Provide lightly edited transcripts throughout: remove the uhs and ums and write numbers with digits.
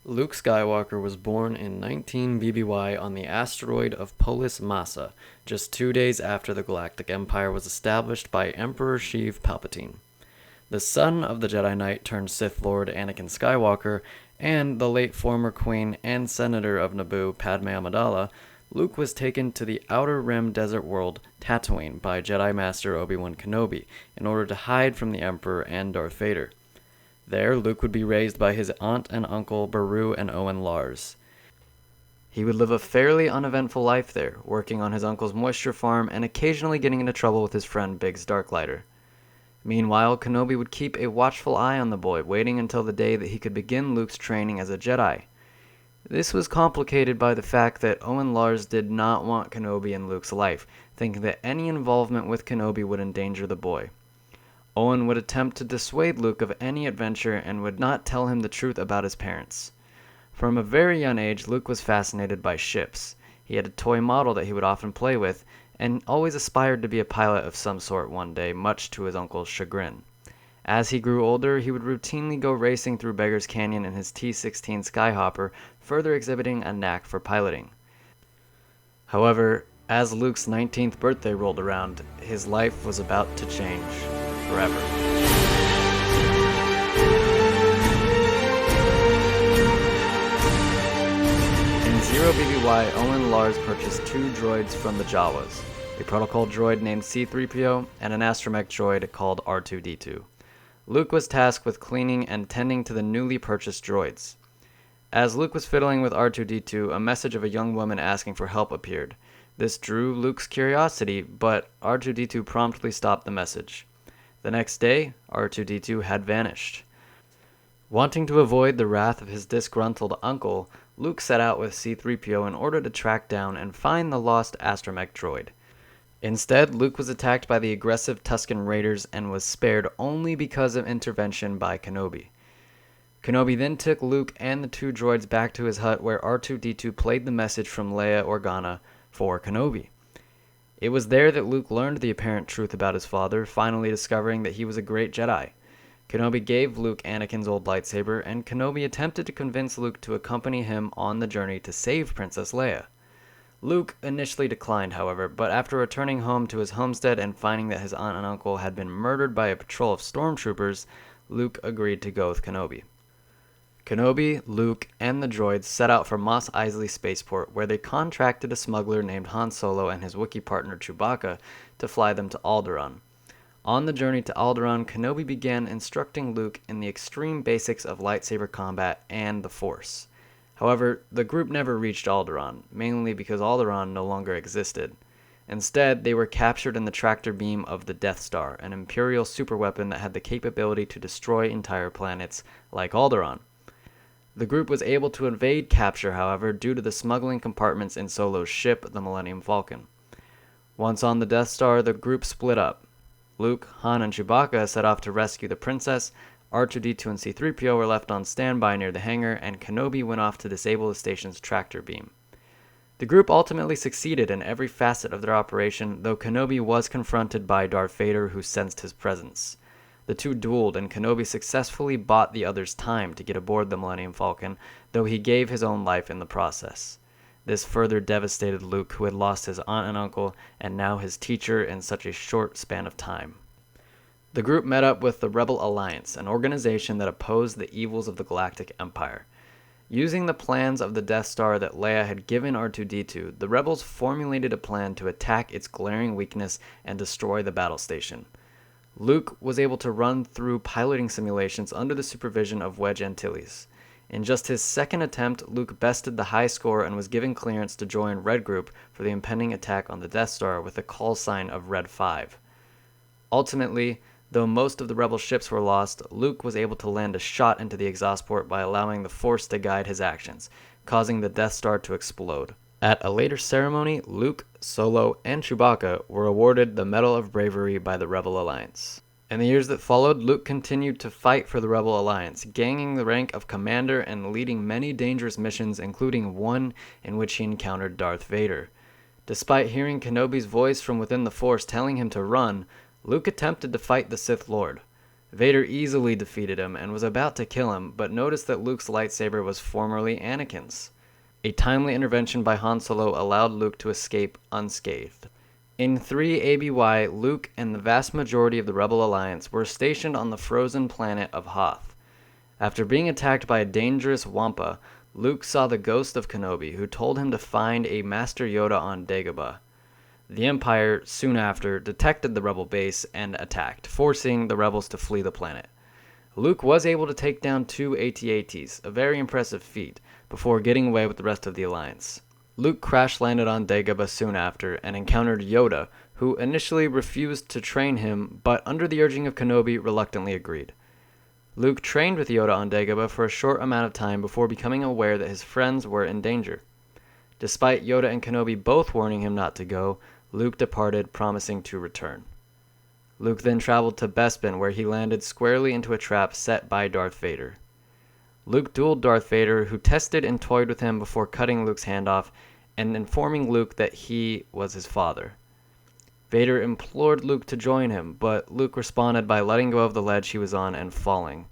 Luke Skywalker was born in 19 BBY on the asteroid of Polis Massa, just 2 days after the Galactic Empire was established by Emperor Sheev Palpatine. The son of the Jedi Knight turned Sith Lord Anakin Skywalker and the late former Queen and Senator of Naboo Padme Amidala, Luke was taken to the Outer Rim desert world Tatooine by Jedi Master Obi-Wan Kenobi in order to hide from the Emperor and Darth Vader. There, Luke would be raised by his aunt and uncle Beru and Owen Lars. He would live a fairly uneventful life there, working on his uncle's moisture farm and occasionally getting into trouble with his friend Biggs Darklighter. Meanwhile, Kenobi would keep a watchful eye on the boy, waiting until the day that he could begin Luke's training as a Jedi. This was complicated by the fact that Owen Lars did not want Kenobi in Luke's life, thinking that any involvement with Kenobi would endanger the boy. Owen would attempt to dissuade Luke of any adventure and would not tell him the truth about his parents. From a very young age, Luke was fascinated by ships. He had a toy model that he would often play with, and always aspired to be a pilot of some sort one day, much to his uncle's chagrin. As he grew older, he would routinely go racing through Beggar's Canyon in his T-16 Skyhopper, further exhibiting a knack for piloting. However, as Luke's 19th birthday rolled around, his life was about to change forever. In 0BBY, Owen Lars purchased two droids from the Jawas, a protocol droid named C-3PO and an astromech droid called R2-D2. Luke was tasked with cleaning and tending to the newly purchased droids. As Luke was fiddling with R2-D2, a message of a young woman asking for help appeared. This drew Luke's curiosity, but R2-D2 promptly stopped the message. The next day, R2-D2 had vanished. Wanting to avoid the wrath of his disgruntled uncle, Luke set out with C-3PO in order to track down and find the lost astromech droid. Instead, Luke was attacked by the aggressive Tusken Raiders and was spared only because of intervention by Kenobi. Kenobi then took Luke and the two droids back to his hut where R2-D2 played the message from Leia Organa for Kenobi. It was there that Luke learned the apparent truth about his father, finally discovering that he was a great Jedi. Kenobi gave Luke Anakin's old lightsaber, and Kenobi attempted to convince Luke to accompany him on the journey to save Princess Leia. Luke initially declined, however, but after returning home to his homestead and finding that his aunt and uncle had been murdered by a patrol of stormtroopers, Luke agreed to go with Kenobi. Kenobi, Luke, and the droids set out for Mos Eisley Spaceport, where they contracted a smuggler named Han Solo and his Wookiee partner Chewbacca to fly them to Alderaan. On the journey to Alderaan, Kenobi began instructing Luke in the extreme basics of lightsaber combat and the Force. However, the group never reached Alderaan, mainly because Alderaan no longer existed. Instead, they were captured in the tractor beam of the Death Star, an Imperial superweapon that had the capability to destroy entire planets, like Alderaan. The group was able to evade capture, however, due to the smuggling compartments in Solo's ship, the Millennium Falcon. Once on the Death Star, the group split up. Luke, Han, and Chewbacca set off to rescue the princess, R2-D2 and C-3PO were left on standby near the hangar, and Kenobi went off to disable the station's tractor beam. The group ultimately succeeded in every facet of their operation, though Kenobi was confronted by Darth Vader, who sensed his presence. The two dueled, and Kenobi successfully bought the other's time to get aboard the Millennium Falcon, though he gave his own life in the process. This further devastated Luke, who had lost his aunt and uncle, and now his teacher in such a short span of time. The group met up with the Rebel Alliance, an organization that opposed the evils of the Galactic Empire. Using the plans of the Death Star that Leia had given R2-D2, the rebels formulated a plan to attack its glaring weakness and destroy the battle station. Luke was able to run through piloting simulations under the supervision of Wedge Antilles. In just his second attempt, Luke bested the high score and was given clearance to join Red Group for the impending attack on the Death Star with the call sign of Red 5. Ultimately, though most of the rebel ships were lost, Luke was able to land a shot into the exhaust port by allowing the Force to guide his actions, causing the Death Star to explode. At a later ceremony, Luke, Solo, and Chewbacca were awarded the Medal of Bravery by the Rebel Alliance. In the years that followed, Luke continued to fight for the Rebel Alliance, gaining the rank of commander and leading many dangerous missions, including one in which he encountered Darth Vader. Despite hearing Kenobi's voice from within the Force telling him to run, Luke attempted to fight the Sith Lord. Vader easily defeated him and was about to kill him, but noticed that Luke's lightsaber was formerly Anakin's. A timely intervention by Han Solo allowed Luke to escape unscathed. In 3 ABY, Luke and the vast majority of the Rebel Alliance were stationed on the frozen planet of Hoth. After being attacked by a dangerous Wampa, Luke saw the ghost of Kenobi, who told him to find a Master Yoda on Dagobah. The Empire, soon after, detected the Rebel base and attacked, forcing the Rebels to flee the planet. Luke was able to take down 2 AT-ATs, a very impressive feat, before getting away with the rest of the Alliance. Luke crash-landed on Dagobah soon after and encountered Yoda, who initially refused to train him, but under the urging of Kenobi, reluctantly agreed. Luke trained with Yoda on Dagobah for a short amount of time before becoming aware that his friends were in danger. Despite Yoda and Kenobi both warning him not to go, Luke departed, promising to return. Luke then traveled to Bespin, where he landed squarely into a trap set by Darth Vader. Luke dueled Darth Vader, who tested and toyed with him before cutting Luke's hand off and informing Luke that he was his father. Vader implored Luke to join him, but Luke responded by letting go of the ledge he was on and falling.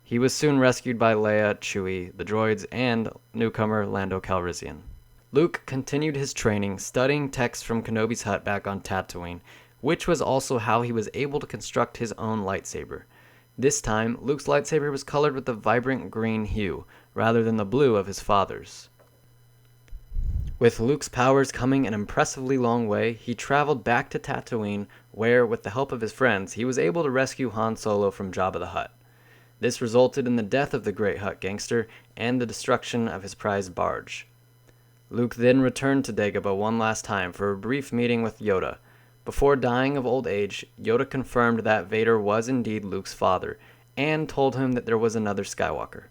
He was soon rescued by Leia, Chewie, the droids, and newcomer Lando Calrissian. Luke continued his training, studying texts from Kenobi's hut back on Tatooine, which was also how he was able to construct his own lightsaber. This time, Luke's lightsaber was colored with the vibrant green hue, rather than the blue of his father's. With Luke's powers coming an impressively long way, he traveled back to Tatooine, where, with the help of his friends, he was able to rescue Han Solo from Jabba the Hutt. This resulted in the death of the Great Hutt gangster and the destruction of his prized barge. Luke then returned to Dagobah one last time for a brief meeting with Yoda. Before dying of old age, Yoda confirmed that Vader was indeed Luke's father, and told him that there was another Skywalker.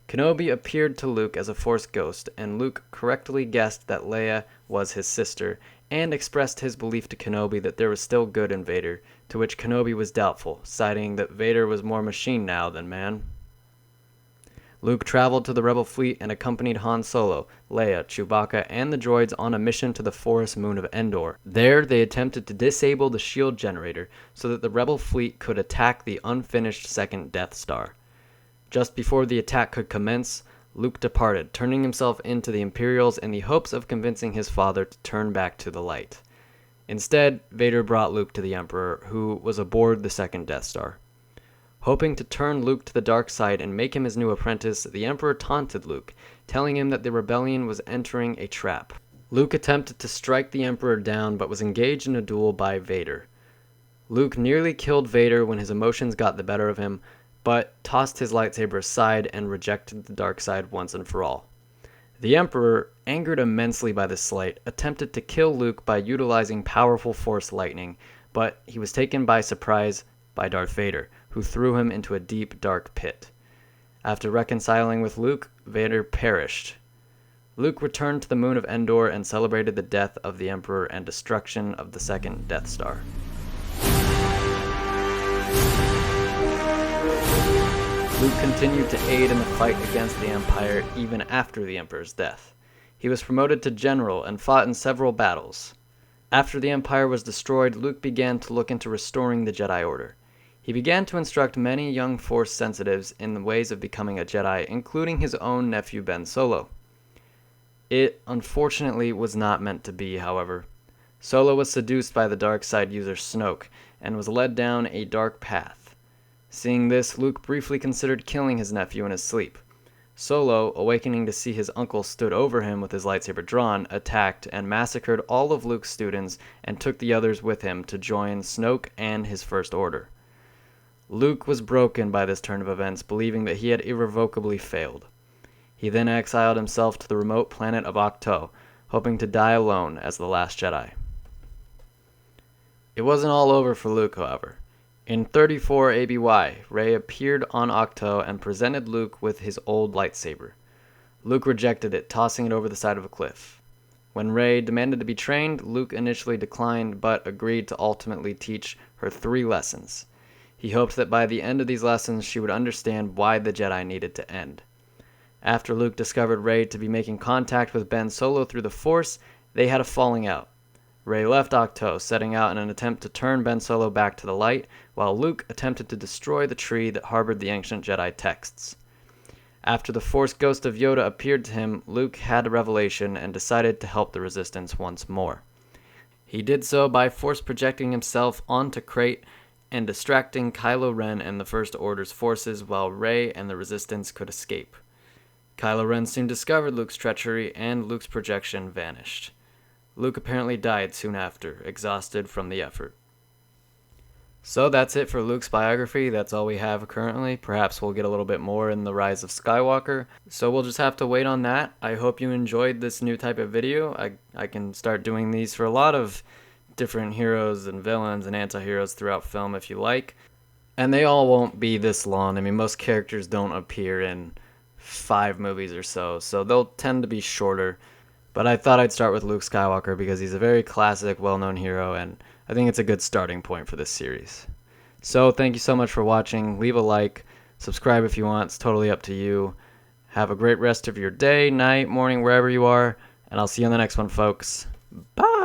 Kenobi appeared to Luke as a Force ghost, and Luke correctly guessed that Leia was his sister, and expressed his belief to Kenobi that there was still good in Vader, to which Kenobi was doubtful, citing that Vader was more machine now than man. Luke traveled to the Rebel fleet and accompanied Han Solo, Leia, Chewbacca, and the droids on a mission to the forest moon of Endor. There, they attempted to disable the shield generator so that the Rebel fleet could attack the unfinished second Death Star. Just before the attack could commence, Luke departed, turning himself into the Imperials in the hopes of convincing his father to turn back to the light. Instead, Vader brought Luke to the Emperor, who was aboard the second Death Star. Hoping to turn Luke to the dark side and make him his new apprentice, the Emperor taunted Luke, telling him that the rebellion was entering a trap. Luke attempted to strike the Emperor down, but was engaged in a duel by Vader. Luke nearly killed Vader when his emotions got the better of him, but tossed his lightsaber aside and rejected the dark side once and for all. The Emperor, angered immensely by this slight, attempted to kill Luke by utilizing powerful Force lightning, but he was taken by surprise by Darth Vader, who threw him into a deep, dark pit. After reconciling with Luke, Vader perished. Luke returned to the moon of Endor and celebrated the death of the Emperor and destruction of the second Death Star. Luke continued to aid in the fight against the Empire even after the Emperor's death. He was promoted to general and fought in several battles. After the Empire was destroyed, Luke began to look into restoring the Jedi Order. He began to instruct many young Force sensitives in the ways of becoming a Jedi, including his own nephew Ben Solo. It, unfortunately, was not meant to be, however. Solo was seduced by the dark side user Snoke, and was led down a dark path. Seeing this, Luke briefly considered killing his nephew in his sleep. Solo, awakening to see his uncle stood over him with his lightsaber drawn, attacked and massacred all of Luke's students and took the others with him to join Snoke and his First Order. Luke was broken by this turn of events, believing that he had irrevocably failed. He then exiled himself to the remote planet of Ahch-To, hoping to die alone as the last Jedi. It wasn't all over for Luke, however. In 34 ABY, Rey appeared on Ahch-To and presented Luke with his old lightsaber. Luke rejected it, tossing it over the side of a cliff. When Rey demanded to be trained, Luke initially declined, but agreed to ultimately teach her 3 lessons. He hoped that by the end of these lessons she would understand why the Jedi needed to end. After Luke discovered Rey to be making contact with Ben Solo through the Force, they had a falling out. Rey left Ahch-To, setting out in an attempt to turn Ben Solo back to the light, while Luke attempted to destroy the tree that harbored the ancient Jedi texts. After the Force ghost of Yoda appeared to him, Luke had a revelation and decided to help the Resistance once more. He did so by force projecting himself onto Crate and distracting Kylo Ren and the First Order's forces while Rey and the Resistance could escape. Kylo Ren soon discovered Luke's treachery and Luke's projection vanished. Luke apparently died soon after, exhausted from the effort. So that's it for Luke's biography. That's all we have currently. Perhaps we'll get a little bit more in The Rise of Skywalker. So we'll just have to wait on that. I hope you enjoyed this new type of video. I can start doing these for a lot of different heroes and villains and anti-heroes throughout film if you like. And they all won't be this long. I mean, most characters don't appear in 5 movies or so they'll tend to be shorter. But I thought I'd start with Luke Skywalker because he's a very classic, well-known hero, and I think it's a good starting point for this series. So thank you so much for watching. Leave a like, subscribe if you want. It's totally up to you. Have a great rest of your day, night, morning, wherever you are, and I'll see you on the next one, folks. Bye!